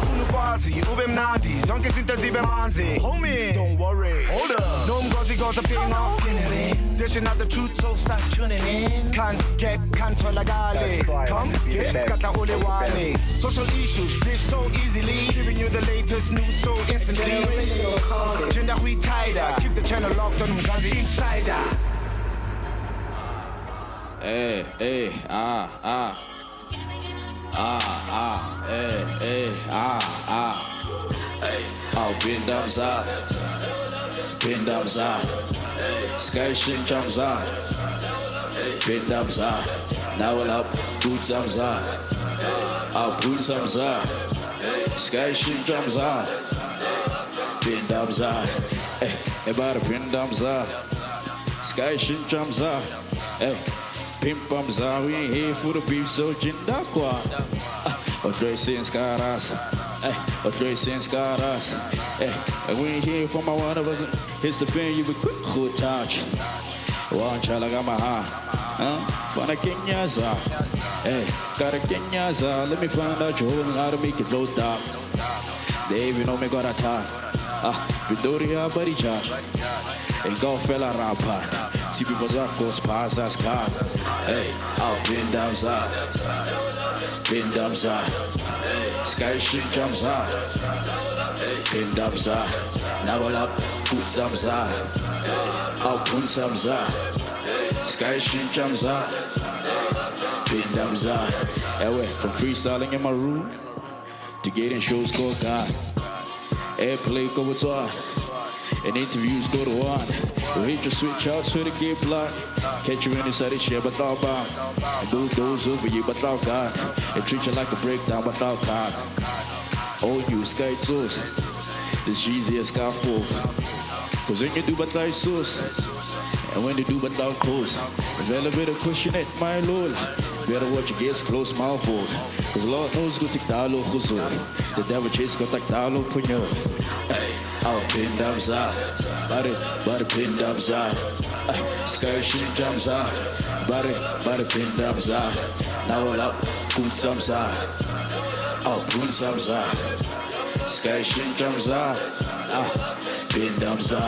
Ufuna ukwazi ube mnandi zonke izinto zibe manzi. Homie, don't worry, hold up. No mgozi goes up in off. Dishing out the truth, so start tuning in. Can't tolagale. Come get skata ole wale. Social issues dish so easily. Giving you the latest news so instantly. Gender we tighter. Keep the channel locked on Mzansi Insider. Hey, hey, hey, hey, hey. Oh, bin damza, sky shin jamza, bin damza, now we'll up, boot zamza, oh, boot zamza, sky shin jamza, bin damza, hey, about bin damza, sky shin jamza, hey. Pimp Bamza, we ain't here for the beef, so Jindakwa. Otre Sins Caras, Otre Sins Caras. And we ain't here for my one of us. It's the pen you be quick, good touch. One Chalagamaha, Fana Kenyaza. Hey, got a Kenyaza. Let me find out your home and how to make it low down. Dave, you know me got a time. Victoria Baricha. And go fella rampart. See people that goes past us car. Hey, out bin damza. Bin damza. Sky shit jumps out. Bin damza. Now all up, put zamza. Out put zamza. Sky shit jumps out. Bin damza. Anyway, from freestyling in my room to getting shows called God. Airplay go with one. And interviews go to one. We hit your switch out to the game block. Catch you inside the shit, but thought about. And do those over you, but thought God. And treat you like a breakdown, but thought God. Oh, you sky sauce. This easy as sky full. Cause when you do but like sauce. And when you do but thought close. Well, a bit of cushion it, my lord. Better watch your gaze close, my fault. Cause Lord knows go take talo khuzo. The devil chase go take talo punyo. Hey, oh, pin damza. Body pin damza. Sky shin damza. Body pin damza. Now all up, put samza. Oh, put samza. Sky shin damza. Pin damza.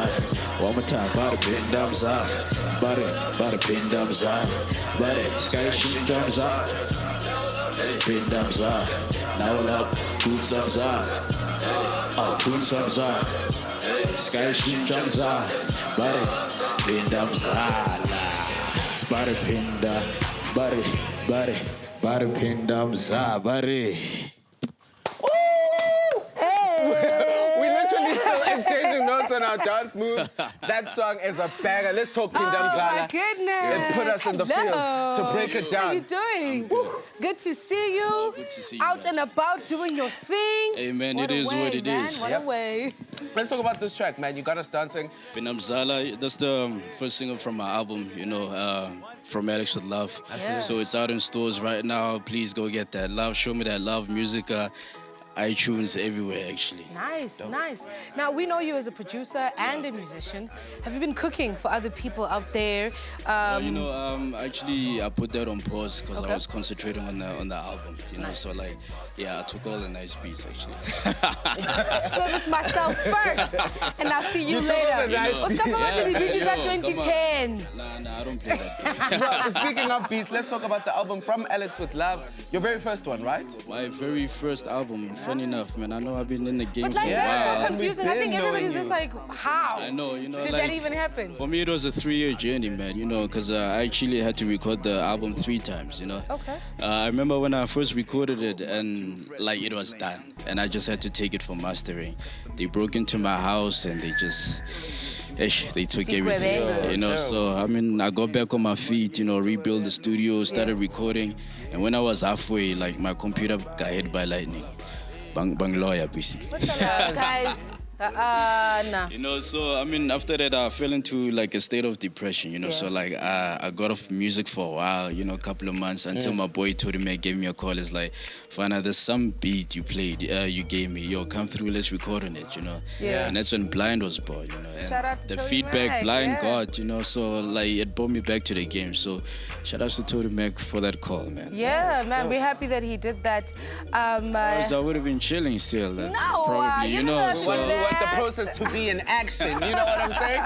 One more time, body pin damza. Body pin damza. Body sky shin damza. Pin damza. Now all up, put samza. Oh, put samza. Sky shin damza. Body pin damza. Body pin da. Body pin damza. Body. Exchanging notes on our dance moves. That song is a banger. Let's talk Pindam Zala. Oh my goodness. And put us in the feels to break it down. How are you doing? Good to see you. Good to see you Out guys. and about doing your thing. Hey man, What it a is way, what it man. is. What a way. Let's talk about this track, man. You got us dancing. Pindam Zala, that's the first single from my album, you know, From Alex with Love. Yeah. So it's out in stores right now. Please go get that love. Show me that love. Music, iTunes, everywhere actually. Nice, nice. Now, we know you as a producer and a musician. Have you been cooking for other people out there? Actually, I put that on pause because Okay. I was concentrating on the album, you know. Nice. So like, yeah, I took all the nice beats actually. Service myself first, and I'll see you You took all later. the nice What's up, Yeah, did we do that come on. 2010? Nah, I don't play that game. Well, speaking of beats, let's talk about the album From Alex with Love. Your very first one, right? My very first album, funny enough, man. I know I've been in the game But for like, a that's so while. and we've confusing. I think been everybody's knowing just you. like, how? I know, you know, Did like, that even happen? For me, it was a 3-year journey, man, you know, because I actually had to record the album 3 times, you know. Okay. I remember when I first recorded it and, like, it was done. And I just had to take it for mastering. They broke into my house and they just, they took everything, you know. So, I mean, I got back on my feet, you know, rebuilt the studio, started recording. And when I was halfway, like, my computer got hit by lightning. Bang lawyer, basically. Guys, Nah. You know, so, I mean, after that, I fell into, like, a state of depression, you know. So, like, I got off music for a while, you know, a couple of months, until my boy Tony Mac gave me a call. It's like, Fana, there's some beat you played, you gave me. Yo, come through, let's record on it, you know. Yeah. And that's when Blind was born, you know. And Shout out to the Tony feedback Mac, Blind got, you know. So, like, it brought me back to the game. So, shout out to Tony Mac for that call, man. Yeah, man, we're happy that he did that. Otherwise, I would have been chilling still. No, probably, you you know. never So, We want the process to be in action, you know what I'm saying?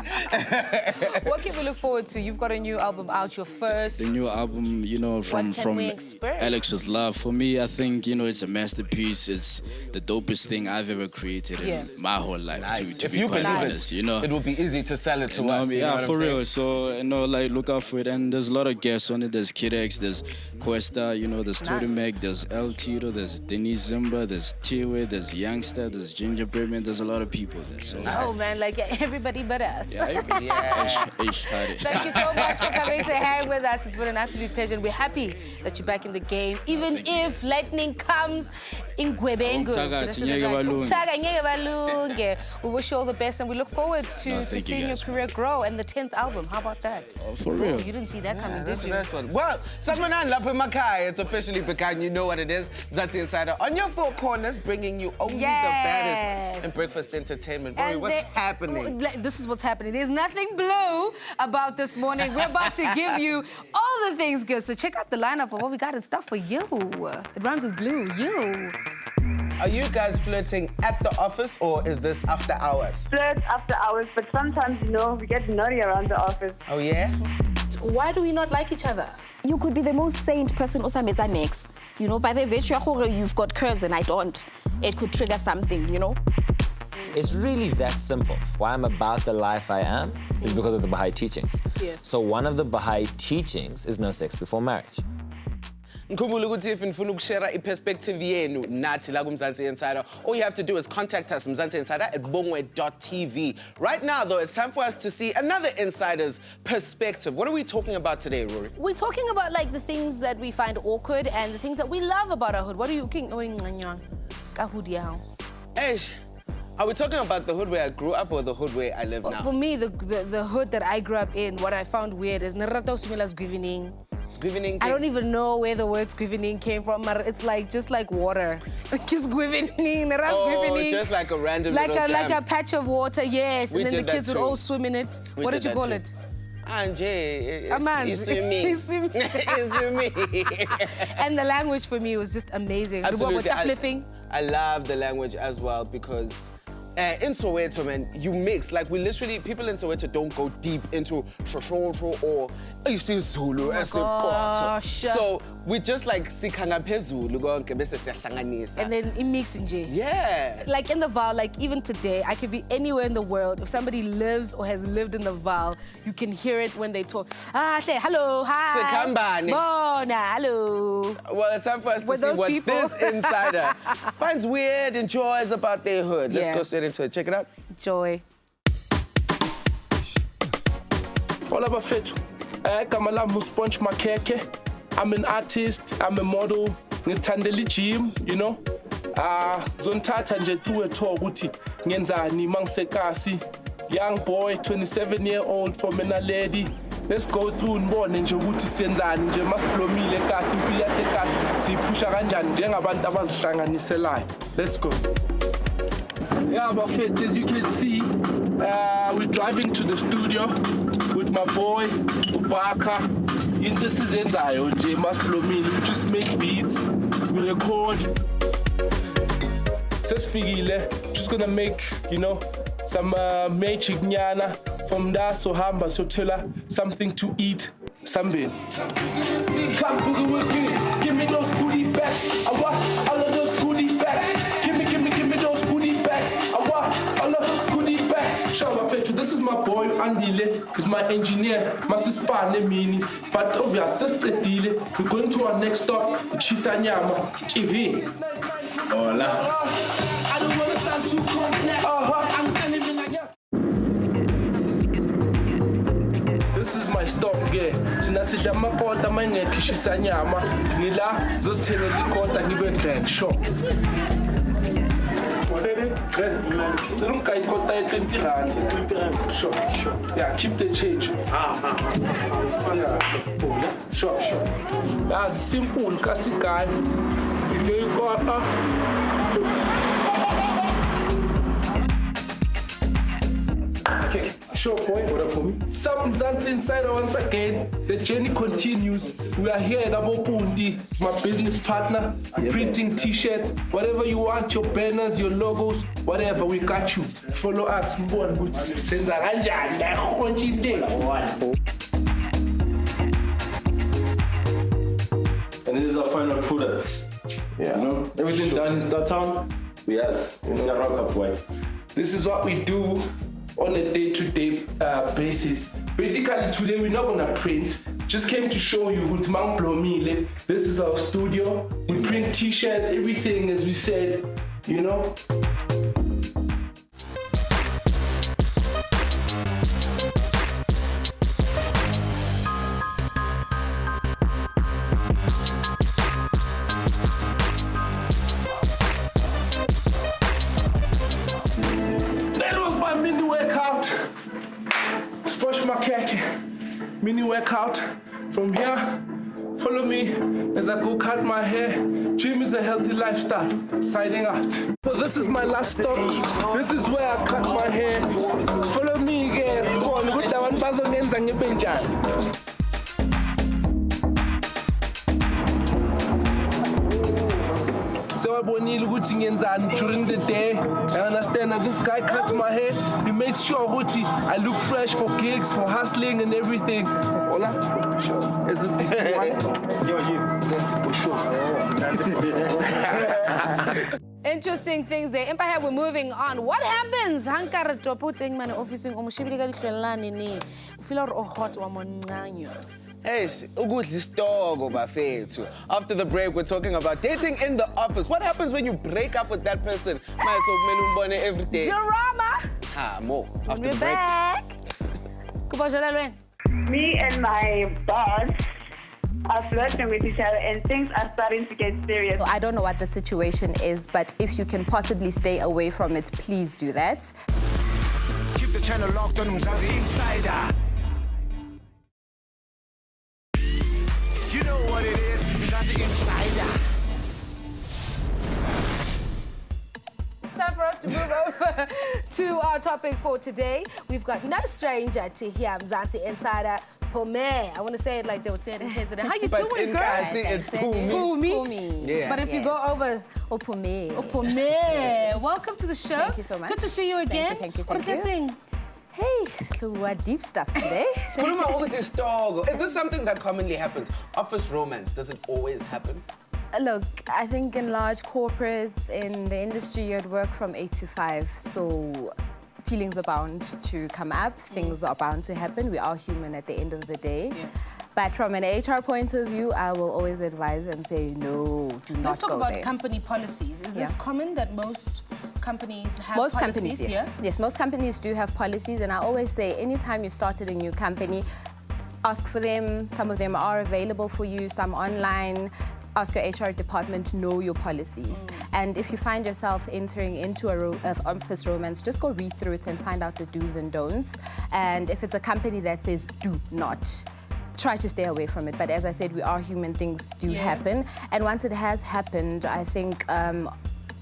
what can we look forward to? You've got a new album out, your first. the new album, you know, from we expect? Alex with Love. For me, I think, you know, it's a masterpiece. It's the dopest thing I've ever created in my whole life. Nice. To If be you quite believe honest, it, you know. it will be easy to sell it to You know, us. You know yeah, what for I'm real. saying? So, you know, like, look out for it. And there's a lot of guests on it. There's Kid X, there's Cuesta, you know, there's Tony Mac, there's El Tito, there's Denise Zimba, there's Tiwe, there's Youngster, there's Gingerbread Man. There's a lot of people there. So, Oh, man, like everybody but us. Thank Thank you so much for coming to hang with us. It's been an absolute pleasure, and we're happy that you're back in the game. Even if lightning comes in Gwebengu. We wish you all the best, and we look forward to seeing your career grow and the 10th album. How about that? Oh, for real. You didn't see that coming, That's did the you? next one. Well, Sasmanan Lapu Makai, it's officially begun. You know what it is. Mzansi Insider on your four corners, bringing you only the baddest in breakfast entertainment. Boy, what's happening? This is what's happening. There's nothing blue about this morning. We're about to give you all the things good. So check out the lineup of what we got in stuff for you. It rhymes with blue. You. Are you guys flirting at the office, or is this after hours? Flirt after hours, but sometimes, you know, we get naughty around the office. Oh, yeah? Why do we not like each other? You could be the most saint person usameta next. You know, by the virtue of you've got curves and I don't. It could trigger something, you know. It's really that simple. Why I'm about the life I am is because of the Baha'i teachings. Yeah. So one of the Baha'i teachings is no sex before marriage. Ngikhumbula ukuthi if nifuna ukushare iperspective yenu nathi la kuMzansi Insider, all you have to do is contact us, Mzansi Insider at bongwe.tv. Right now, though, it's time for us to see another insider's perspective. What are we talking about today, Rory? We're talking about like the things that we find awkward and the things that we love about our hood. What are you thinking? Hey, are we talking about the hood where I grew up or the hood where I live now? For me, the hood that I grew up in, what I found weird is Gwivening. Squivening. I don't even know where the word Gwivening came from, but it's like just like water. Just Gwivening. Oh, just like a random little dam. Like a patch of water, yes. We and then did the kids that would too. all swim in it. What did you call it? Anje, Amanzi. it's swimming. It's swimming. It's swimming. And the language for me was just amazing. Absolutely. Flipping. I love the language as well because in Soweto, man, you mix. Like, we literally, people in Soweto don't go deep into Shoshosho or isiZulu gosh. So we just like sikhanga phezulu konke bese siyahlanganisa. And then it mixed nje. Yeah. Like in the Val, like even today, I could be anywhere in the world. If somebody lives or has lived in the Val, you can hear it when they talk. Say hello, hi. Sikhambani. Bona, hello. Well, it's time for us to With see those what people. this insider finds weird and joys about their hood. Let's go straight into it. Check it out. Joy. Hola bafethu. Igama lami uSponge Makeke. I'm an artist, I'm a model. Ngithandela gym, you know. Zonithatha nje through a tour ukuthi ngenzani mangisekasi. Young boy, 27-year-old from a lady. Let's go through nibone nje ukuthi siyenzani nje masiblomile ekasi impilo yasekasi siyiphusha kanjani njengabantu abazihlanganiselayo. Let's go. Yeah, Buffett, as you can see, we're driving to the studio with my boy, Ubaka. In this is Enzayo, J. Masplomini. We just make beats, we record. Says Figile, just gonna make, you know, some magic nyana from there, so hamba, so tell her something to eat. Sambil. Come boogie with me, give me those goodie bags. I want all of those goodie bags. Give me those goodie bags. I want all of those goodie bags. Shabafetu, this is my boy Andile, he's my engineer, my sister Mini. But of your sister Dile, we're going to our next stop, Chisanyama, TV. Hola. I don't want to sound too complex. I'm telling you like yes. This is my stop ge. Thina sidla amakota mangekishisa nyama. Ngila zothengela ikota ngibe grand shop. Sure. Yeah, keep the change. Yeah. Sure. That's simple, kasi guy. Okay, sure, boy. What up for me? Some Mzansi Insider once again. The journey continues. We are here at Gabo Pundi. It's my business partner. Printing t-shirts, whatever you want, your banners, your logos, whatever, we got you. Follow us. Senza kanjani khonje into. And this is our final product. Yeah. You know, everything done in Startown, it's a rock up boy. This is what we do on a day-to-day basis. Basically, today we're not gonna print. Just came to show you Mang Blomile. This is our studio. We print t-shirts, everything as we said, you know. Mini workout. From here, follow me as I go cut my hair. Gym is a healthy lifestyle. Signing out. So this is my last stop. This is where I cut my hair. Follow me again. Go on, with that one puzzle names and So I during the day. I understand that this guy cuts my hair. He makes sure I look fresh for gigs, for hustling and everything. Hola? Sure. Is it this one? That's for sure. Interesting things there. Empire, we're moving on. What happens? Hankara toputing man officing umushibili kalani ni. Feel hot wa monanyo. Hey, after the break, we're talking about dating in the office. What happens when you break up with that person? Every day. Drama. More. After We're the break. back. Me and my boss are flirting with each other and things are starting to get serious. I don't know what the situation is, but if you can possibly stay away from it, please do that. Keep the channel locked on Mzansi Insider. You know what it is, Mzansi Insider. Time for us to move over to our topic for today. We've got no stranger to hear Mzansi Insider, Pome. I want to say it like they would say it in Hesitant. How you But doing, in girl? Kasi, it's Pumi. Pumi. Yeah. But if you go over... Pome. Pome. Welcome to the show. Thank you so much. Good to see you again. Thank you. What are you saying? Hey, so deep stuff today. Is this something that commonly happens? Office romance, does it always happen? Look, I think in large corporates, in the industry, you'd work from 8 to 5, so feelings are bound to come up, things are bound to happen. We are human at the end of the day. Yeah. But from an HR point of view, I will always advise and say, no, do not go there. Let's talk about company policies. Is this common that most companies have policies? Most companies, yes. Yeah? Yes, most companies do have policies, and I always say, anytime you started a new company, ask for them. Some of them are available for you, some online. Ask your HR department, know your policies. And if you find yourself entering into an office romance, just go read through it and find out the do's and don'ts. And if it's a company that says do not, try to stay away from it. But as I said, we are human, things do happen. And once it has happened, I think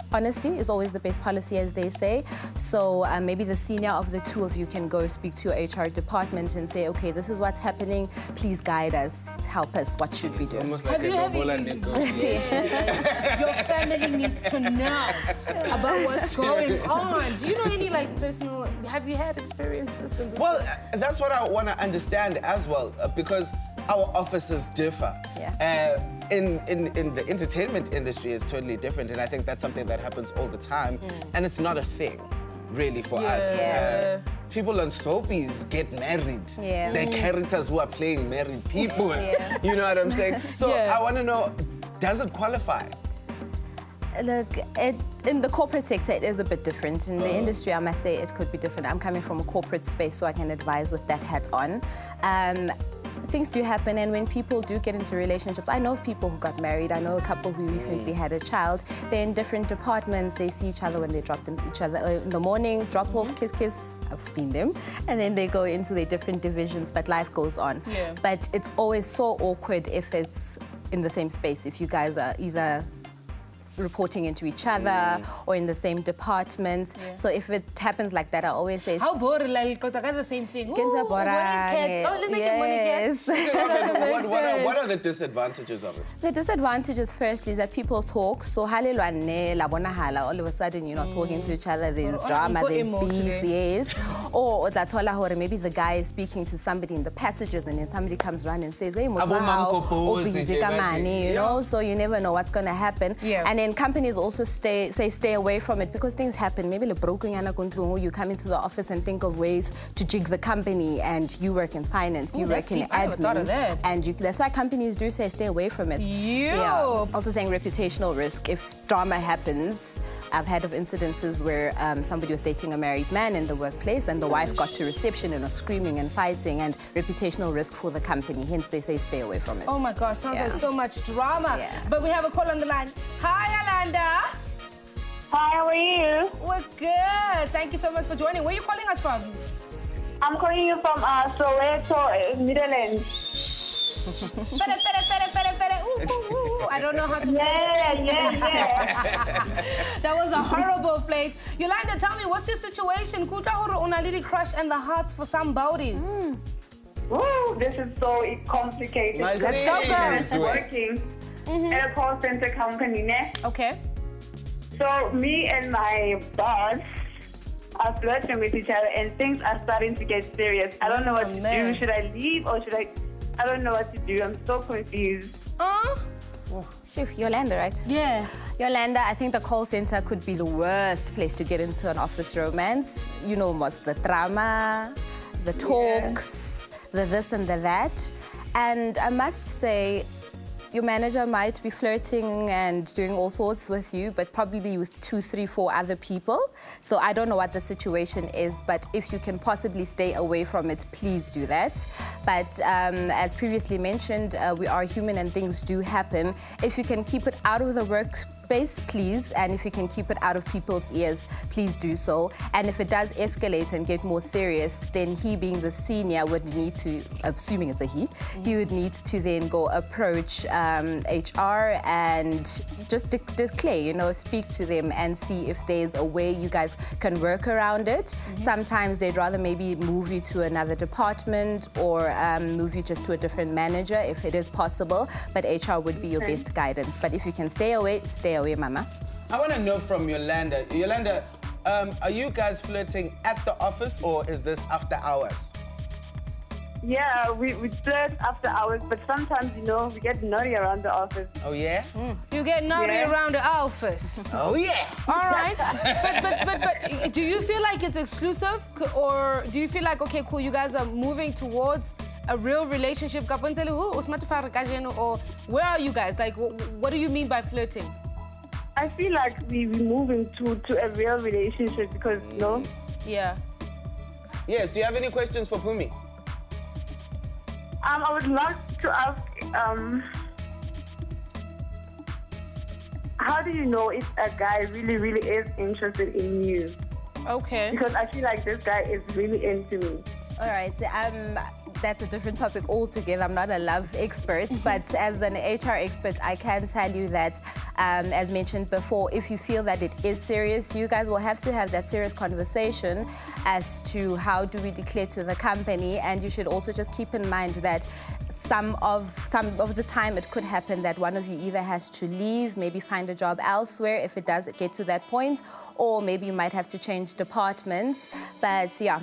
honesty is always the best policy, as they say. So maybe the senior of the two of you can go speak to your HR department and say, okay, this is what's happening. Please guide us, help us. What should we do? Almost like Your family needs to know about what's going on. Do you know any personal? Have you had experiences in this? Well, that's what I want to understand as well, because our offices differ. Yeah. In the entertainment industry, it's totally different, and I think that's something that happens all the time, and it's not a thing, really, for us. Yeah. People on soapies get married. Yeah. They're characters who are playing married people. Yeah. You know what I'm saying? So I want to know, does it qualify? Look, in the corporate sector, it is a bit different. In the industry, I must say it could be different. I'm coming from a corporate space, so I can advise with that hat on. things do happen, and when people do get into relationships, I know of people who got married. I know a couple who recently had a child. They're in different departments. They see each other when they drop them each other in the morning, drop off, kiss, kiss. I've seen them, and then they go into their different divisions. But life goes on. Yeah. But it's always so awkward if it's in the same space. If you guys are either reporting into each other or in the same department. Yeah. So if it happens like that, I always say... How boring, like, the same thing. Kenza Ooh, morning cats. Oh, let me get morning cats. What are the disadvantages of it? The disadvantages, firstly, is that people talk. So, all of a sudden, you're not talking to each other. There's drama, there's beef, yes. Or maybe the guy is speaking to somebody in the passages, and then somebody comes around and says, hey, you know, so you never know what's going to happen. Yeah. And then companies also stay away from it because things happen. Maybe you come into the office and think of ways to jig the company, and you work in finance, you work in admin, and that's why companies do say stay away from it. Yeah. Also saying reputational risk. If drama happens, I've heard of incidences where somebody was dating a married man in the workplace, and the wife got to reception and was screaming and fighting, and reputational risk for the company. Hence, they say stay away from it. Oh my gosh, sounds like so much drama. Yeah. But we have a call on the line. Hi, Alanda. Hi, how are you? We're good. Thank you so much for joining. Where are you calling us from? I'm calling you from Soweto, Netherlands. I don't know how to Yeah. That was a horrible flake. Yolanda, tell me, what's your situation? Kuta horo unalili crush and the hearts for somebody. Ooh, this is so complicated. Let's go, girls. I'm working at a call center company, ne? Okay. So me and my boss are flirting with each other, and things are starting to get serious. I don't know what to do. Should I leave or should I don't know what to do. I'm so confused. Yolanda, right? Yeah. Yolanda, I think the call center could be the worst place to get into an office romance. You know what's the drama, the talks, the this and the that. And I must say, your manager might be flirting and doing all sorts with you, but probably with 2, 3, 4 other people. So I don't know what the situation is, but if you can possibly stay away from it, please do that. But as previously mentioned, we are human and things do happen. If you can keep it out of the workspace, please, and if you can keep it out of people's ears, please do so. And if it does escalate and get more serious, then he, being the senior, would need to, assuming it's a he would need to then go approach HR and just declare, speak to them and see if there's a way you guys can work around it. Sometimes they'd rather maybe move you to another department or move you just to a different manager if it is possible, but HR would be your best guidance. But if you can stay away, mama. I want to know from Yolanda. Yolanda, are you guys flirting at the office or is this after hours? Yeah, we flirt after hours, but sometimes, we get naughty around the office. Oh, yeah? You get naughty around the office. Oh, yeah. All right. But do you feel like it's exclusive? Or do you feel like, okay, cool, you guys are moving towards a real relationship? Or where are you guys? Like, what do you mean by flirting? I feel like we're moving to a real relationship because, Yeah. Yes, do you have any questions for Pumi? I would like to ask, how do you know if a guy really, really is interested in you? Okay. Because I feel like this guy is really into me. All right. That's a different topic altogether. I'm not a love expert, but as an HR expert, I can tell you that, as mentioned before, if you feel that it is serious, you guys will have to have that serious conversation as to how do we declare to the company, and you should also just keep in mind that some of the time it could happen that one of you either has to leave, maybe find a job elsewhere if it does get to that point, or maybe you might have to change departments. But yeah,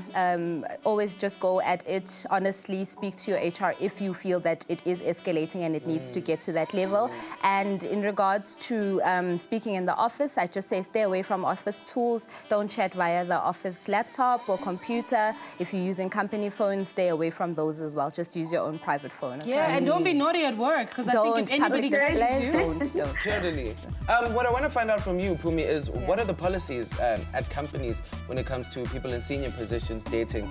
always just go at it honestly. Speak to your HR if you feel that it is escalating and it needs to get to that level. And in regards to speaking in the office, I just say stay away from office tools. Don't chat via the office laptop or computer. If you're using company phones, stay away from those as well. Just use your own private phone. Okay? Yeah, and don't be naughty at work, because I think if anybody catches you... Don't. Totally. What I want to find out from you, Pumi, is what are the policies at companies when it comes to people in senior positions dating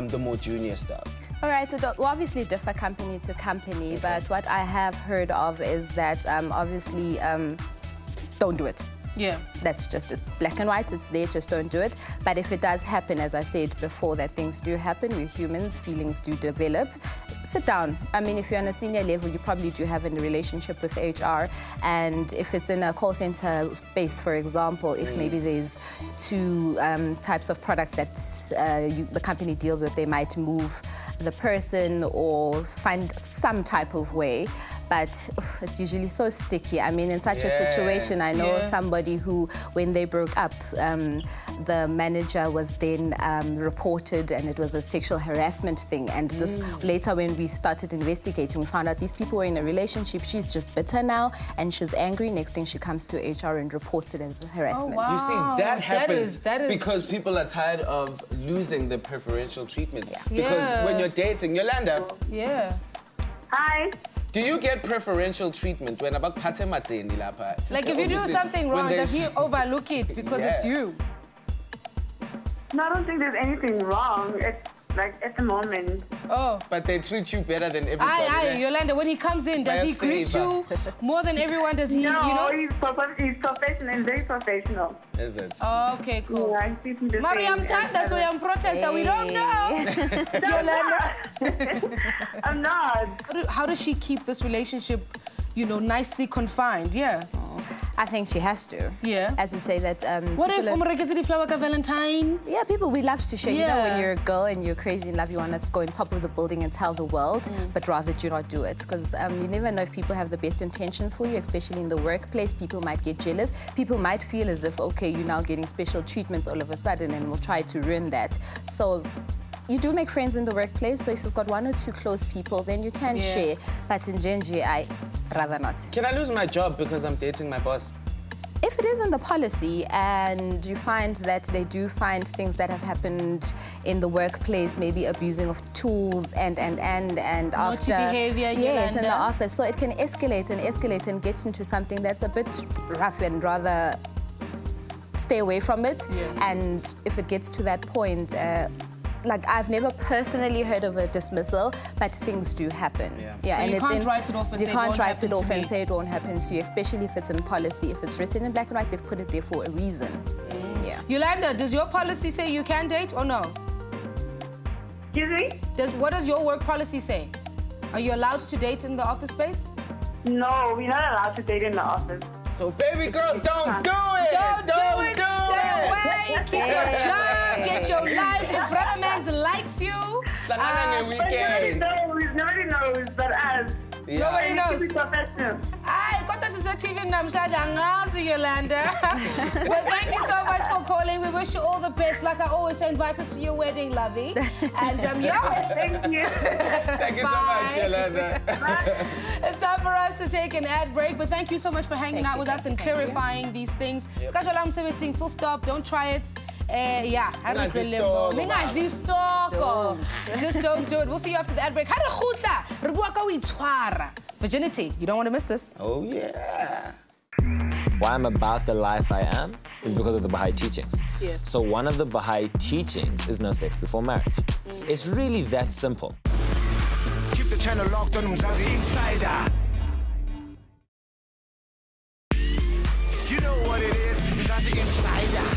the more junior stuff? All right, so we obviously differ company to company, but what I have heard of is that obviously don't do it. Yeah. That's just, it's black and white, it's there, just don't do it. But if it does happen, as I said before, that things do happen, we're humans, feelings do develop, sit down. I mean, if you're on a senior level, you probably do have a relationship with HR, and if it's in a call center space, for example, if maybe there's two types of products that the company deals with, they might move the person or find some type of way. But it's usually so sticky. I mean, in such a situation, I know somebody who, when they broke up, the manager was then reported, and it was a sexual harassment thing. And this later, when we started investigating, we found out these people were in a relationship. She's just bitter now, and she's angry. Next thing, she comes to HR and reports it as harassment. Oh, wow. You see, that happens that is... because people are tired of losing the preferential treatment. Because when you're dating, Yolanda. Yeah. Hi. Do you get preferential treatment when about Like if you do something wrong, does he overlook it because it's you? No, I don't think there's anything wrong. It's like at the moment. Oh. But they treat you better than everybody. Yolanda, when he comes in, does he greet you more than everyone? Does he, no, you know? he's professional and very professional. Is it? Oh, okay, cool. Yeah, I treat him the Mariam same. Tanda, so I'm protector. We don't know. Yolanda. I'm not. How does she keep this relationship, you know, nicely confined? Yeah. I think she has to. Yeah. As we say that... what if Umrekezi flower Valentine? Yeah, people, we love to share. You know, when you're a girl and you're crazy in love, you want to go on top of the building and tell the world, but rather do not do it. Because you never know if people have the best intentions for you, especially in the workplace. People might get jealous. People might feel as if, okay, you're now getting special treatments all of a sudden, and will try to ruin that. So you do make friends in the workplace, so if you've got one or two close people, then you can share. But in Genji, I rather not. Can I lose my job because I'm dating my boss? If it is in the policy and you find that they do find things that have happened in the workplace, maybe abusing of tools and after... behavior, yes, in the office. So it can escalate and get into something that's a bit rough and rather stay away from it. And if it gets to that point, like I've never personally heard of a dismissal, but things do happen. So and you can't write it off and say it won't happen to me. and say it won't happen to you, especially if it's in policy. If it's written in black and white, they've put it there for a reason. Yolanda, does your policy say you can date or no? Excuse me? What does your work policy say? Are you allowed to date in the office space? No, we're not allowed to date in the office. So baby girl, don't do it! Don't do it! Stay away! Keep your job, get your life. If brother man likes you... Nobody knows but us. Nobody knows. It's professional. Aye, this is a TV namshad Yolanda. Well, thank you so much for calling. We wish you all the best. Like I always say, invite us to your wedding, lovey. And Thank you. Thank you so much, Yolanda. It's time for us to take an ad break, but thank you so much for hanging out with us and clarifying these things. Skajalam 17, full stop, don't try it. Just don't do it. We'll see you after the ad break. Virginity, you don't want to miss this. Oh, yeah. Why I'm about the life I am is because of the Baha'i teachings. So one of the Baha'i teachings is no sex before marriage. It's really that simple. Keep the channel locked on Mzansi Insider. You know what it is, Mzansi Insider.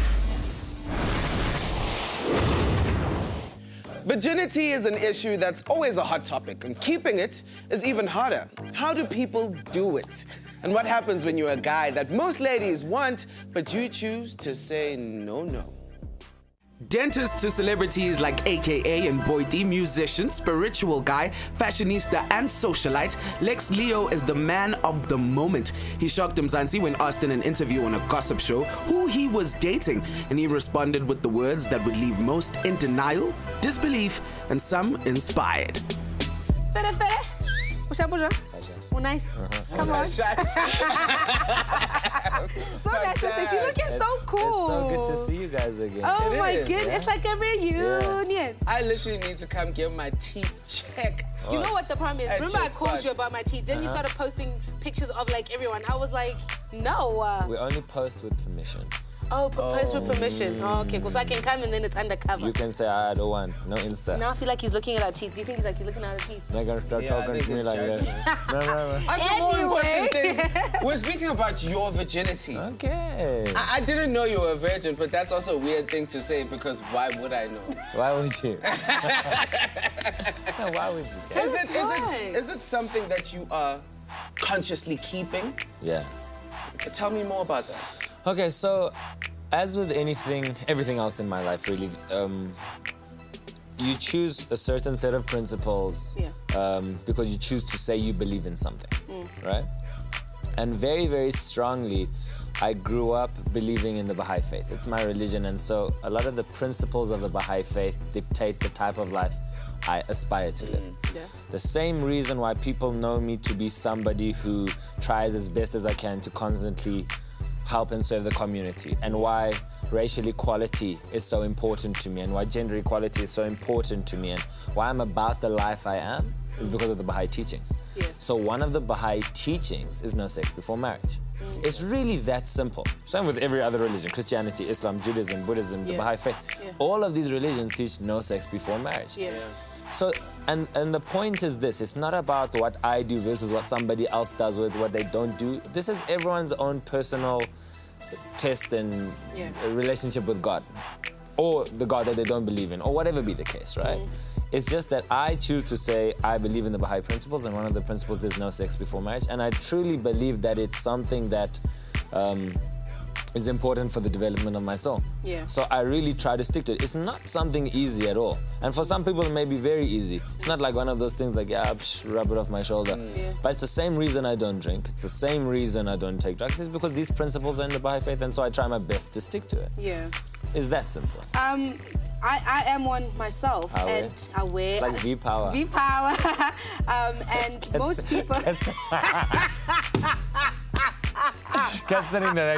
Virginity is an issue that's always a hot topic, and keeping it is even harder. How do people do it? And what happens when you're a guy that most ladies want, but you choose to say no? Dentists to celebrities like AKA and Boyti, musician, spiritual guy, fashionista, and socialite, Lex Leo is the man of the moment. He shocked Mzansi when asked in an interview on a gossip show who he was dating, and he responded with the words that would leave most in denial, disbelief, and some inspired. Oh, nice. Come on. So nice. You're looking so cool. It's so good to see you guys again. Oh my goodness. It's like a reunion. I literally need to come get my teeth checked. You know what the problem is? Remember I called you about my teeth? Then you started posting pictures of like everyone. I was like, no. We only post with permission. Oh, post with permission. Oh, okay, because I can come and then it's undercover. You can say, I don't want, no Insta. Now I feel like he's looking at our teeth. Do you think he's looking at our teeth? They're gonna start talking to me like that. More important things. We're speaking about your virginity. Okay. I didn't know you were a virgin, but that's also a weird thing to say because why would I know? Why would you? Why would you? Is it something that you are consciously keeping? Yeah. Tell me more about that. Okay, so as with everything else in my life, really, you choose a certain set of principles because you choose to say you believe in something, right? And very, very strongly, I grew up believing in the Baha'i faith. It's my religion, and so a lot of the principles of the Baha'i faith dictate the type of life I aspire to live. The same reason why people know me to be somebody who tries as best as I can to constantly help and serve the community, and why racial equality is so important to me, and why gender equality is so important to me, and why I'm about the life I am is because of the Baha'i teachings. So one of the Baha'i teachings is no sex before marriage. It's really that simple. Same with every other religion, Christianity, Islam, Judaism, Buddhism, the Baha'i faith. All of these religions teach no sex before marriage. So, and the point is this, it's not about what I do versus what somebody else does with what they don't do. This is everyone's own personal test and relationship with God, or the God that they don't believe in, or whatever be the case, right? It's just that I choose to say I believe in the Baha'i principles, and one of the principles is no sex before marriage, and I truly believe that it's something that is important for the development of my soul. So I really try to stick to it. It's not something easy at all. And for some people, it may be very easy. It's not like one of those things like, rub it off my shoulder. But it's the same reason I don't drink. It's the same reason I don't take drugs. It's because these principles are in the Baha'i faith, and so I try my best to stick to it. It's that simple. I am one myself, and I wear... It's like V-Power. V-Power. And most people... Considering that,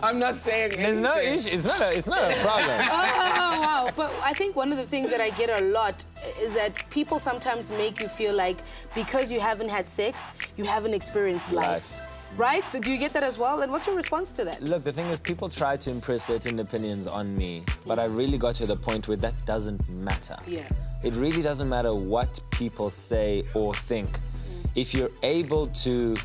I'm not saying anything. There's no issue. It's not a problem. Oh, wow. But I think one of the things that I get a lot is that people sometimes make you feel like because you haven't had sex, you haven't experienced life. Right? Do you get that as well? And what's your response to that? Look, the thing is, people try to impress certain opinions on me, but I really got to the point where that doesn't matter. It really doesn't matter what people say or think. If you're able to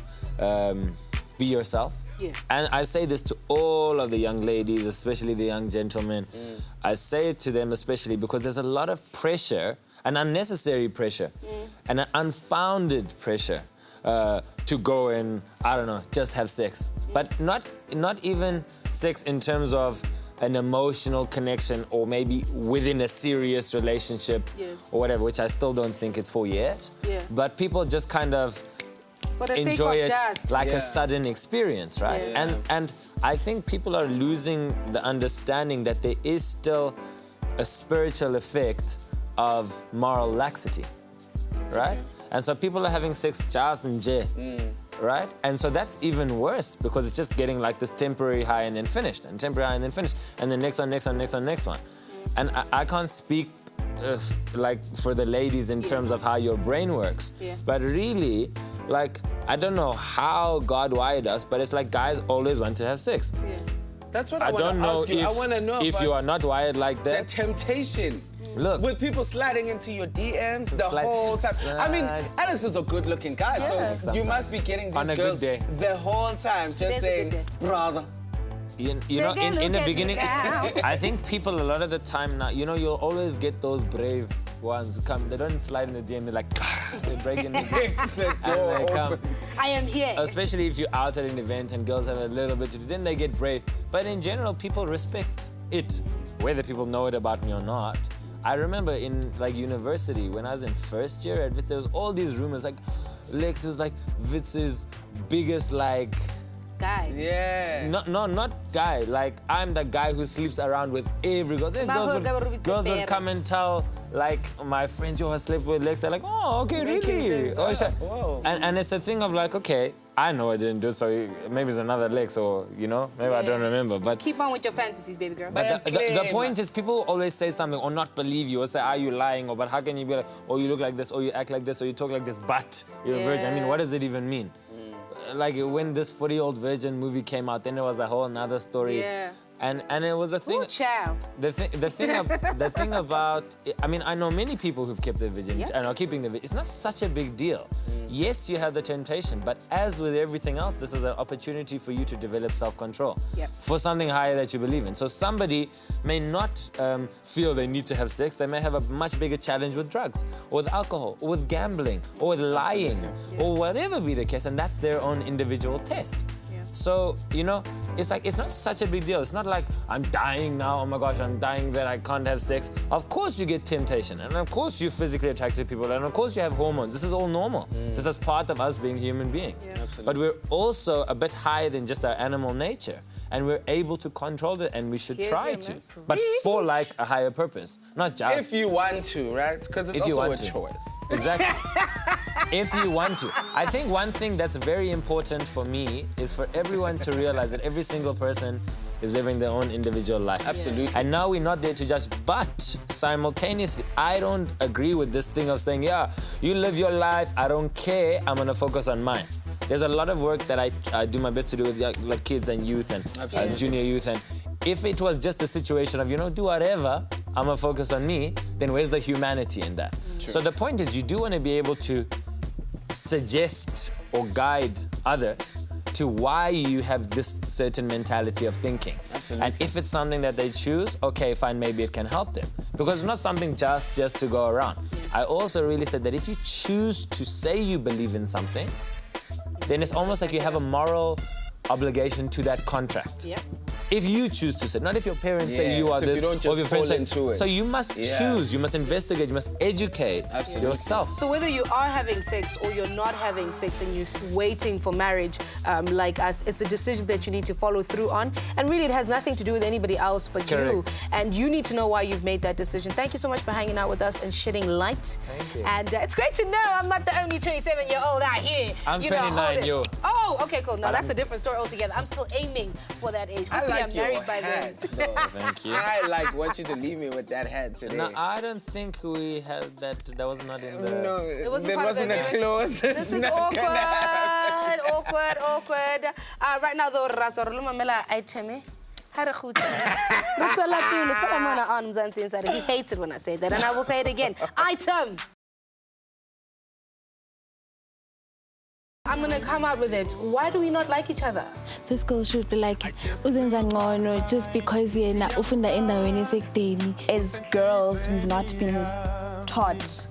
be yourself, and I say this to all of the young ladies, especially the young gentlemen, I say it to them especially because there's a lot of pressure, an unnecessary pressure, and an unfounded pressure to go and, I don't know, just have sex. But not even sex in terms of an emotional connection or maybe within a serious relationship or whatever, which I still don't think it's for yet. But people just kind of enjoy it like a sudden experience, right? And I think people are losing the understanding that there is still a spiritual effect of moral laxity, right? And so people are having sex just and right? And so that's even worse because it's just getting like this temporary high and then finished, and temporary high and then finished, and then next one. And I can't speak like for the ladies in terms of how your brain works, but really, like, I don't know how God wired us, but it's like guys always want to have sex. That's what I want to ask you. I want to know if you are not wired like that. The temptation. Look. With people sliding into your DMs the whole time. I mean, Alex is a good-looking guy, so you must be getting these girls the whole time just saying, brother. You know, in the beginning, I think people a lot of the time now, you know, you'll always get those brave ones who come. They don't slide in the DM, they're like, they break in the door and they come. I am here. Especially if you're out at an event and girls have a little bit to do, then they get brave. But in general, people respect it, whether people know it about me or not. I remember in like university, when I was in first year at Wits, there was all these rumors, like Lex is like Witz's biggest like... guy. Not guy. Like, I'm the guy who sleeps around with every girl. Girls would come and tell, like, my friends, yo, I slept with Lex. They're like, oh, okay, really? And it's a thing of like, okay, I know I didn't do it, so maybe it's another Lex, or, you know, maybe I don't remember. But keep on with your fantasies, baby girl. But the point is, people always say something or not believe you or say, are you lying? Or, but how can you be like, oh, you look like this, or you act like this, or you talk like this, but you're a virgin. I mean, what does it even mean? like when this 40-Year-Old Virgin movie came out, then it was a whole another story. Yeah. And it was a thing. Ooh, child. The thing about, I mean, I know many people who've kept their virginity and are keeping their virginity. It's not such a big deal. Yes, you have the temptation, but as with everything else, this is an opportunity for you to develop self-control for something higher that you believe in. So somebody may not feel they need to have sex. They may have a much bigger challenge with drugs, or with alcohol, or with gambling, or with lying, or whatever be the case, and that's their own individual test. So, you know, it's like, it's not such a big deal. It's not like, I'm dying now, oh my gosh, I'm dying that I can't have sex. Of course you get temptation, and of course you're physically attracted to people, and of course you have hormones. This is all normal. This is part of us being human beings. But we're also a bit higher than just our animal nature, and we're able to control it, and we should try to. But for like a higher purpose, not just... If you want to, right? Because it's also a choice. Exactly. If you want to. I think one thing that's very important for me is for everyone to realize that every single person is living their own individual life. Absolutely. And now we're not there to judge, but simultaneously, I don't agree with this thing of saying, yeah, you live your life, I don't care, I'm gonna focus on mine. There's a lot of work that I do my best to do with like kids and youth and junior youth, and if it was just a situation of, you know, do whatever, I'm gonna focus on me, then where's the humanity in that? So the point is, you do wanna be able to suggest or guide others to why you have this certain mentality of thinking. And if it's something that they choose, okay, fine, maybe it can help them. Because it's not something just to go around. I also really said that if you choose to say you believe in something, then it's almost like you have a moral obligation to that contract. If you choose to say, not if your parents say you are so this, you don't or if your friends say, into it. So you must choose, you must investigate, you must educate yourself. So whether you are having sex or you're not having sex and you're waiting for marriage, like us, it's a decision that you need to follow through on. And really, it has nothing to do with anybody else but you. And you need to know why you've made that decision. Thank you so much for hanging out with us and shedding light. Thank you. And it's great to know I'm not the only 27-year-old out here. I'm 29, yo. Oh, okay, cool. No, that's a different story altogether. I'm still aiming for that age. I like I'm your married by then. hat, though. Thank you. I want you to leave me with that hat today. No, I don't think we had that. That was not in the... No, it wasn't there part wasn't of the a clause. This is awkward. Right now, though, Razorlumamela item. On Mzansi Insider. He hates it when I say that, and I will say it again. Item. I'm gonna come out with it. Why do we not like each other? This girl should be like, uzenza ngcono just because yena ufunda endaweni esekudeni. As girls, we've not been taught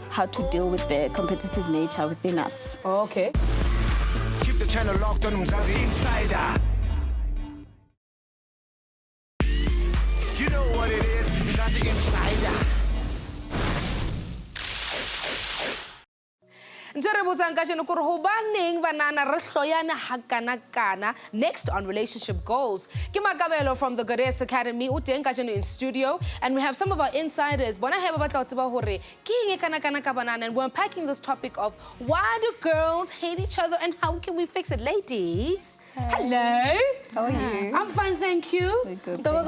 how to deal with the competitive nature within us. Oh, okay. Keep the channel locked on Mzansi Insider. You know what it is, Mzansi Insider. Next on relationship goals, Kima Gabelo from the Goddess Academy in studio, and we have some of our insiders. And we're unpacking this topic of why do girls hate each other and how can we fix it, ladies? Hello. How are you? I'm fine, thank you. Good, nice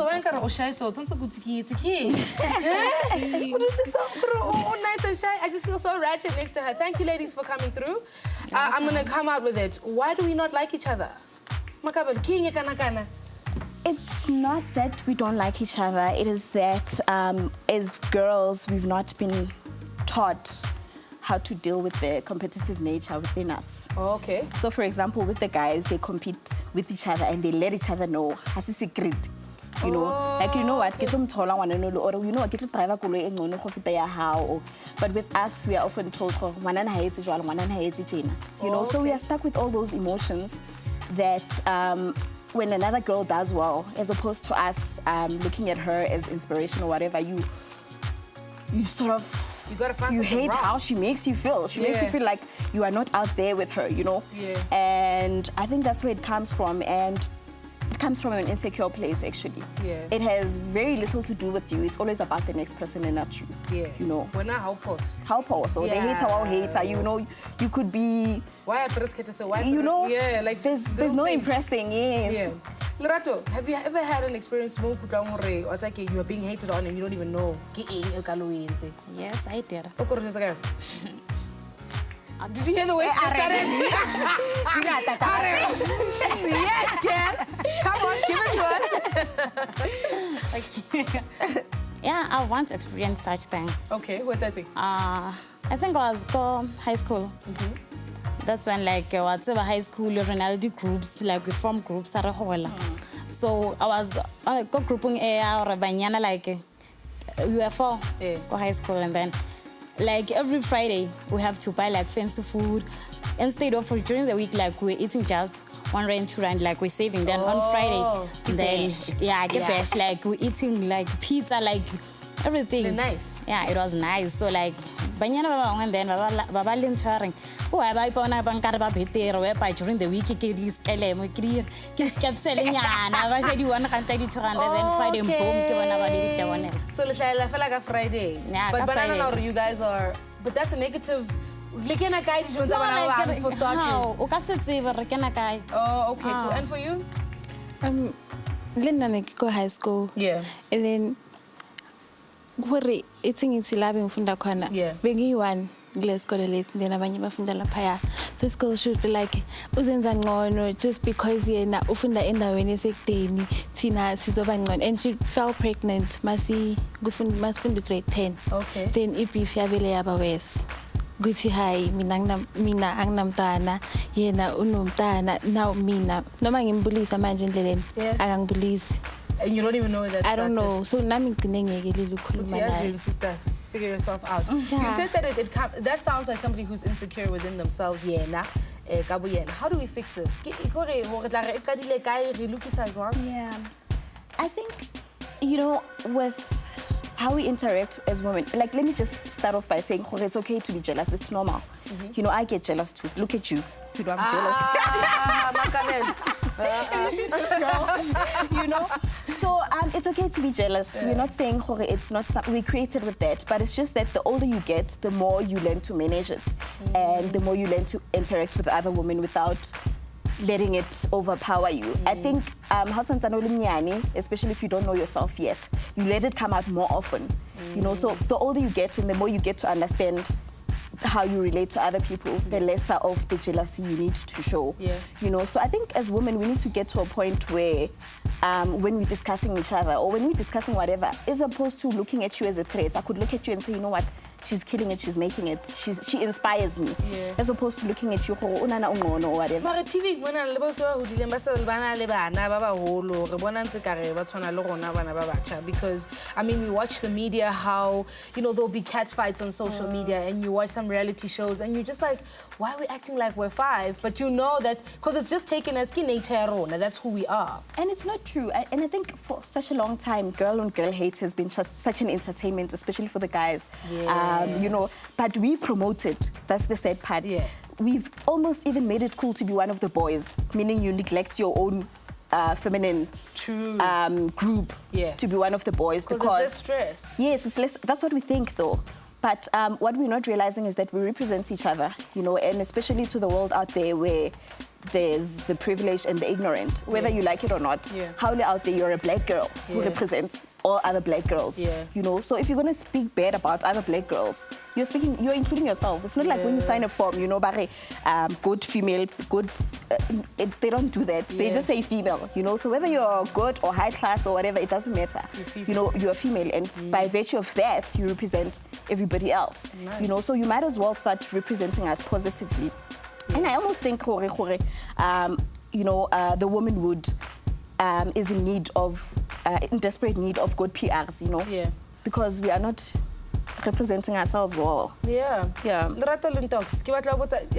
and shy. I just feel so ratchet next to her. Thank you, ladies, for coming through. I'm gonna come out with it. Why do we not like each other? It's not that we don't like each other. It is that as girls, we've not been taught how to deal with the competitive nature within us. Oh, okay. So, for example, with the guys, they compete with each other and they let each other know. Has a secret. You know, like, you know what, get them taller one and or you know, get to drive a kolo and how. But with us, we are often told, you know, so we are stuck with all those emotions that when another girl does well, as opposed to us looking at her as inspiration or whatever, you sort of, you hate how she makes you feel. She makes you feel like you are not out there with her, you know? And I think that's where it comes from. And it comes from an insecure place, actually. It has very little to do with you. It's always about the next person and not you. You know. We're not help us. So they hate our hater. You know, you could be. Why you know? Like there's no impressing. Yes. Lerato, have you ever had an experience where you are being hated on and you don't even know? Yes, I did. Did you hear the way she started? Yes, girl. Come on, give it to us. Yeah, I once experienced such thing. Okay, what's that thing? I think I was go high school. That's when whatever high school Ronaldo groups, like we form groups are whole. So I was go grouping or banyana we were four go high school, and then every Friday we have to buy fancy food instead of during the week we're eating just R1, R2, we're saving. Then on Friday, then get bash we're eating pizza, everything. They're nice. Yeah, it was nice. So banyana ba and then baba lentwaring. Oh, I buy pona bankara ba betere we by during the week ke dis kelemo ke skepsele nyana ba shedi 100 200 then Friday boom ke bona ba le ditawanels. So I feel like a Friday. Yeah, but banana you guys are, but that's a negative. Lekena kai di jonza bana for starters. O ka se tsebe re kena kai. Oh, okay, cool. And for you? Linda go high school. Yeah. And then Guri eating labing funda khona. Yeah. Bengiyi-1 kule sikole lesi then abanye bafunda laphaya. This girl should be uzenza ngcono just because yena ufunda endaweni esekudeni thina sizoba ngcono, and she fell pregnant masifunda grade 10. Okay. Then ibeef yabele yaba worse. Guthi hayi mina anginamntana yena unomntana, now mina noma ngimbulisa manje endleleni akangibulisi. And you don't even know that. I don't know. So nami ngigcine ngiyekile ukukhuluma naye. Sister, figure yourself out. Yeah. You said that that sounds like somebody who's insecure within themselves. Yeah, how do we fix this? Yeah. I think, with how we interact as women, let me just start off by saying, it's okay to be jealous. It's normal. I get jealous too. Look at you. I'm jealous. So it's okay to be jealous. We're not saying it's not something we created with that, but it's just that the older you get, the more you learn to manage it, and the more you learn to interact with other women without letting it overpower you. I think especially if you don't know yourself yet, you let it come out more often. So the older you get and the more you get to understand how you relate to other people, the lesser of the jealousy you need to show. So I think as women we need to get to a point where when we're discussing each other or when we're discussing whatever, as opposed to looking at you as a threat, I could look at you and say, you know what, she's killing it, she's making it, she inspires me, as opposed to looking at you or whatever. Because we watch the media, how there'll be cat fights on social media, and you watch some reality shows and you're just like, why are we acting like we're 5? But you know that because it's just taken as that's who we are. And it's not true. And I think for such a long time, girl on girl hate has been just such an entertainment, especially for the guys. But we promote it. That's the sad part. We've almost even made it cool to be one of the boys, meaning you neglect your own feminine group to be one of the boys because it's less stress. Yes, it's less. That's what we think, though. But what we're not realizing is that we represent each other, and especially to the world out there where there's the privileged and the ignorant, whether you like it or not. Howly out there, you're a black girl who represents all other black girls. So if you're going to speak bad about other black girls, you're including yourself. It's not like when you sign a form, good female, good. They don't do that. They just say female. So whether you're good or high class or whatever, it doesn't matter. You're a female, and by virtue of that, you represent everybody else. So you might as well start representing us positively. And I almost think, the woman is in desperate need of good PRs, because we are not representing ourselves well. Is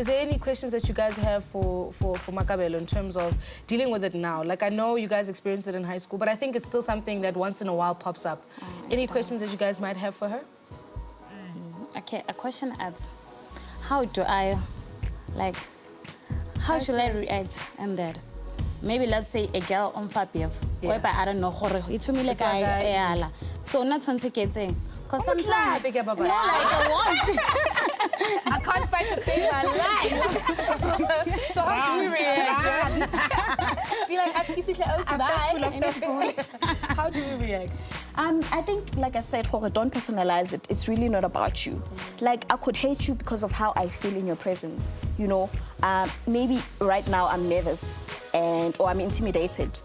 there any questions that you guys have for Makabelo in terms of dealing with it now? I know you guys experienced it in high school, but I think it's still something that once in a while pops up. Any questions that you guys might have for her? Okay, a question adds, how do I, how should I react in that? Maybe let's say a girl on Fabiev, whereby I don't know, it's for me like so not once again, because sometimes I can't fight to save my life. So how do we react? Be like, how do we react? I think, like I said, don't personalize it. It's really not about you. Like, I could hate you because of how I feel in your presence. You know, maybe right now I'm nervous or I'm intimidated.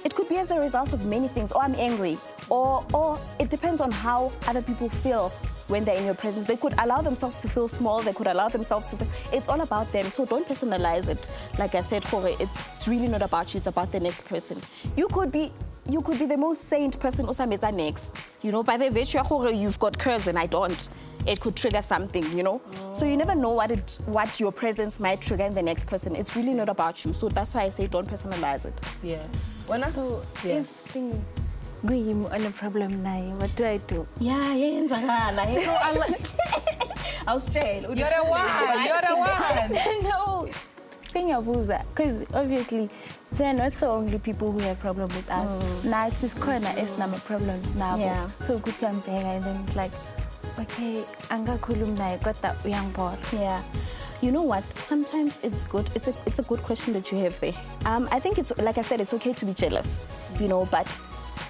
It could be as a result of many things, or I'm angry, or it depends on how other people feel when they're in your presence. They could allow themselves to feel small, they could allow themselves to feel, it's all about them. So don't personalize it. Like I said, it's really not about you, it's about the next person. You could be the most saint person osameza next. You know, by the virtue you've got curves and I don't. It could trigger something, you know? So you never know what your presence might trigger in the next person. It's really not about you. So that's why I say don't personalize it. Yeah. So if I'm on a problem now, what do I do? So I was jail. You're the one. No. Because obviously they're not the only people who have problems with us. Now it's this corner is number problems now. Yeah. So good something and then it's like, okay, anga kulum got that young boy. Yeah. You know what? Sometimes it's good. It's a good question that you have there. I think it's, like I said, it's okay to be jealous, you know, but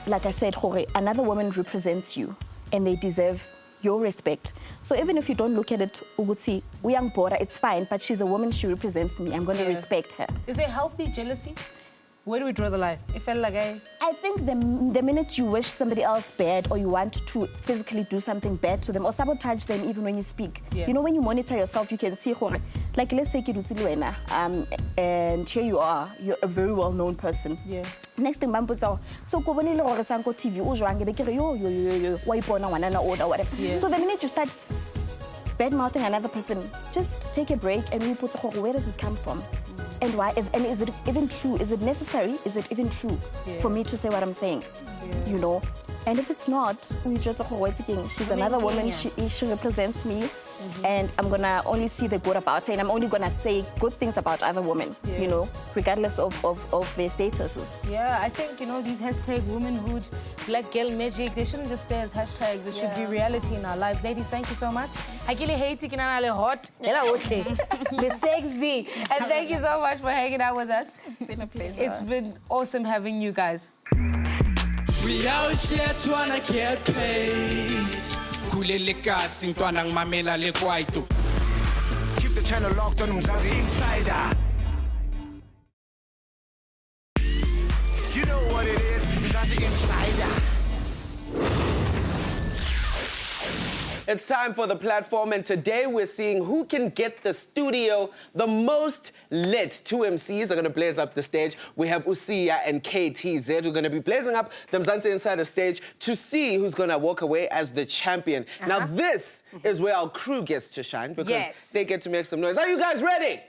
like I said, another woman represents you and they deserve your respect. So even if you don't look at it, Uguti, uyang bora, it's fine, but she's a woman, she represents me. I'm going to respect her. Is there healthy jealousy? Where do we draw the line? It felt like I think the minute you wish somebody else bad or you want to physically do something bad to them or sabotage them even when you speak. Yeah. You know, when you monitor yourself, you can see, like let's say and here you are, you're a very well-known person. Yeah. Next thing, so TV, whatever. Yeah. So the minute you start bad-mouthing another person, just take a break and we put, where does it come from? And why? And is it even true? Is it necessary? Is it even true for me to say what I'm saying? Yeah. You know? And if it's not, we just she's another woman, she represents me, and I'm gonna only see the good about her, and I'm only gonna say good things about other women, you know, regardless of their statuses. Yeah, I think, you know, these hashtag womanhood, black girl magic, they shouldn't just stay as hashtags, it should be reality in our lives. Ladies, thank you so much. Hot, the sexy, and thank you so much for hanging out with us. It's been a pleasure. It's been awesome having you guys. We out here trying to get paid. Keep the channel locked on Mzansi Insider. You know what it is, Mzansi Insider. It's time for the platform, and today we're seeing who can get the studio the most lit. Two MCs are going to blaze up the stage. We have Usia and KTZ who are going to be blazing up the Mzansi Insider stage to see who's going to walk away as the champion. Now, this is where our crew gets to shine because they get to make some noise. Are you guys ready?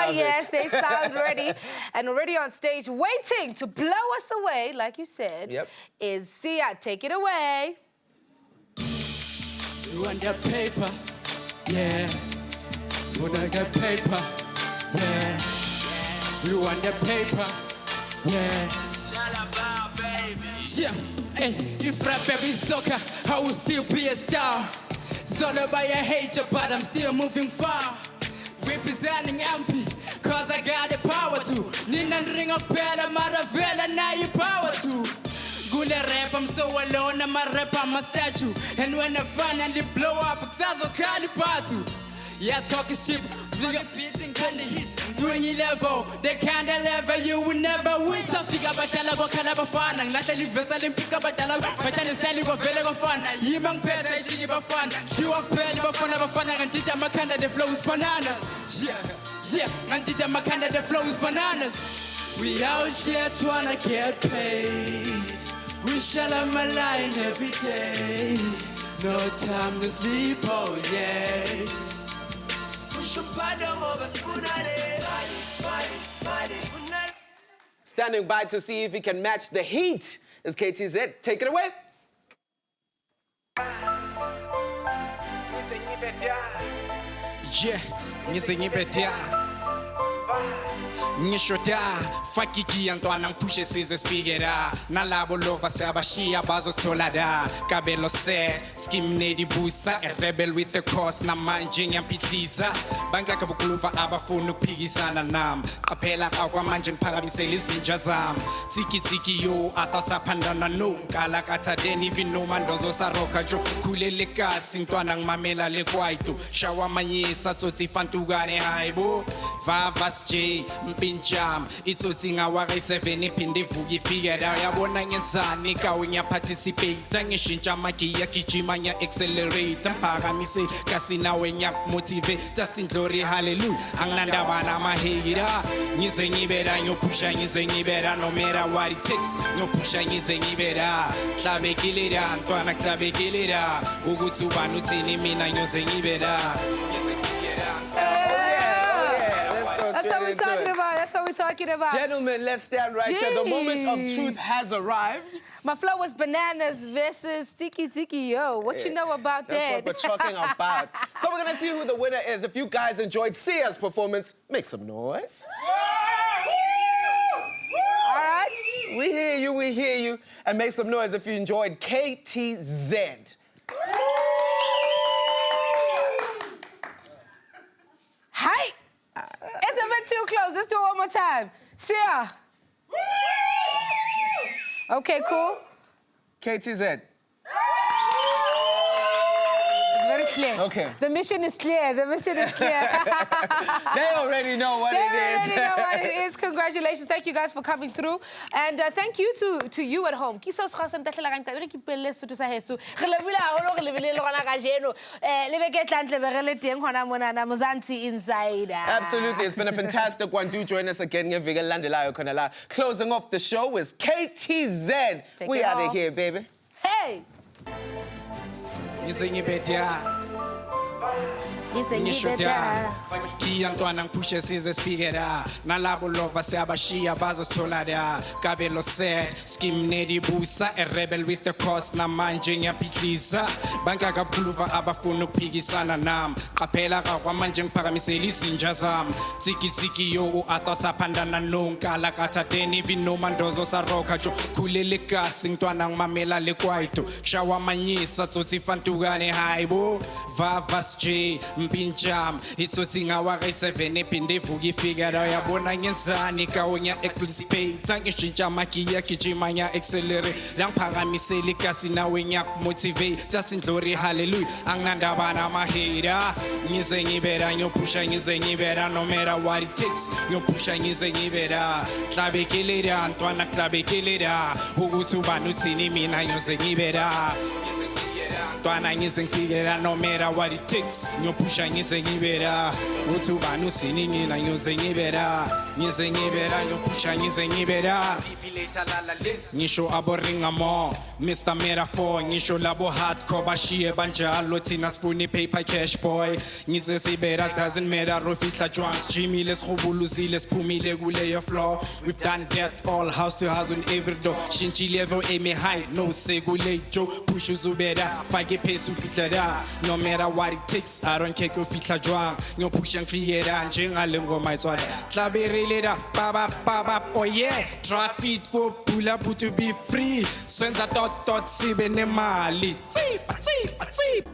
Yes, they sound ready. And already on stage, waiting to blow us away, like you said, is Sia. Take it away. You want that paper? Yeah. You wanna get paper? Yeah. You want that paper? Yeah. Yeah. Hey, if rap every soccer, I will still be a star. Solo by a hater, but I'm still moving far. Representing MP, cause I got the power to. Nina ring of better, Maravella, now you power to. Good rap, I'm so alone, I'm a rap, I'm a statue. And when I finally blow up, Xazo Kalibatu. Yeah, talk is cheap, bring up beats and kind of hits. Doing your level, the kind of level you will never win. So speak up a talaba, calabafan, and let the vessel and pick up a talaba. But I stand you a very fun. Yimang pets, I give a fun. You are paying for fun of a fun, and Tita Makanda, the flow is bananas. Yeah, and Tita Makanda, the flow is bananas. We out here trying to get paid. We shall have my line every day. No time to sleep, oh yeah. Standing by to see if he can match the heat is KTZ. Take it away. Yeah, ngisho da fakiki yantwana ngiphushe size sifike da nalabo lova siyabashiya bazosithola da kabelo se skim nedi busa a rebel with the cause namanje ngiyampitliza bangaka bukuluva abafuna ukuphikisana nami qaphela kwakwamanje ngiphakamisela izinja zami tsiki yo athasaphandana no kala kathadeni even no mandozo saroka jo khulele kasi ntwana ngimamela lekwaito shawa manyisa tsotsi fantukane hayibo vavas j mpinjam itsotsi ngawaka 7 iphinde ivuka ifike la yabona ngenzani kawo ngiyaparticipate ngishintsha magiya gijima nya accelerate mpakamise kasi nawe ngiyamotivate sindlori hallelujah anginandaba namahira ngize ngibera ngiyophusha ngize ngibera no matter what it takes ngiyophusha ngize ngibera hlabekilera ntwana hlabekilera ukuthi ubani uthini mina ngiyoze ngibera That's what we're talking about. That's what we're talking about. Gentlemen, let's stand right here. The moment of truth has arrived. My flow was bananas versus tiki yo. What you know about that? That's what we're talking about. So we're going to see who the winner is. If you guys enjoyed Sia's performance, make some noise. All right. We hear you. And make some noise if you enjoyed KTZ. Hi. It's a bit too close. Let's do it one more time. Sia. Okay, cool. KTZ. It's very clear. Okay. The mission is clear. The mission is clear. They already know what it is. They already know what it is. Congratulations. Thank you guys for coming through. And thank you to you at home. Mzansi Insider. Absolutely. It's been a fantastic one. Do join us again. Closing off the show is KTZ. We out of here, baby. Hey! Ngishoda Kiya ntwana ngiphushe size sifike la nalabo lova siyabashiya bazosithola da kabelo se skim nedi busa a rebel with the cause namanje ngiyapitliza bangaka bukuluva abafuna ukuphikisana nami qaphela kwakwamanje ngiphakamisela izinja zami tsiki yo uathasaphandana nonkala kathadeni even no mandozo saroka jo khulele kasi ntwana ngimamela lekwaito shawa manyisa tsotsi fantukane hayibo vavas j mpinjam itsotsi ngawaka 7 iphinde ivuka ifike la yabona ngenzani kawo ngiya-participate ngishintsha magiya gijima ngiya-accelerate la ngiphakamisela ikasi nawe ngiyakumotivate sindlori hallelujah anginandaba namahira ngize ngibera ngiyophusha ngize ngibera no matter what it takes ngiyophusha ngize ngibera hlabekelera ntwana hlabekelera ukuthi ubani usini mina ngiyoze ngibera ntwana ngize ngifikelela no matter what it takes ngiyophusha ngize ngibera uthi ubani usini mina ngiyoze ngibera ngiyophusha ngize ngibera ngisho aboringa mo Mr. Metaphor ngisho labo hardcore bashiye banjalo thina sifuna paper cash boy ngize sibera doesn't matter rofitla drums Jimmy leskhubuluzile siphumile kuleyo floor we've done that all house to house on every door shintshi level aim high no sekule jo push uzubera fake pace ufitla no matter what it takes I don't care ufitla jwang ngiyophusha ngifikela njengale ngoma itswala hlaberelela baba oh yeah traffic go pull up to be free swenza tot sibe nemali tsip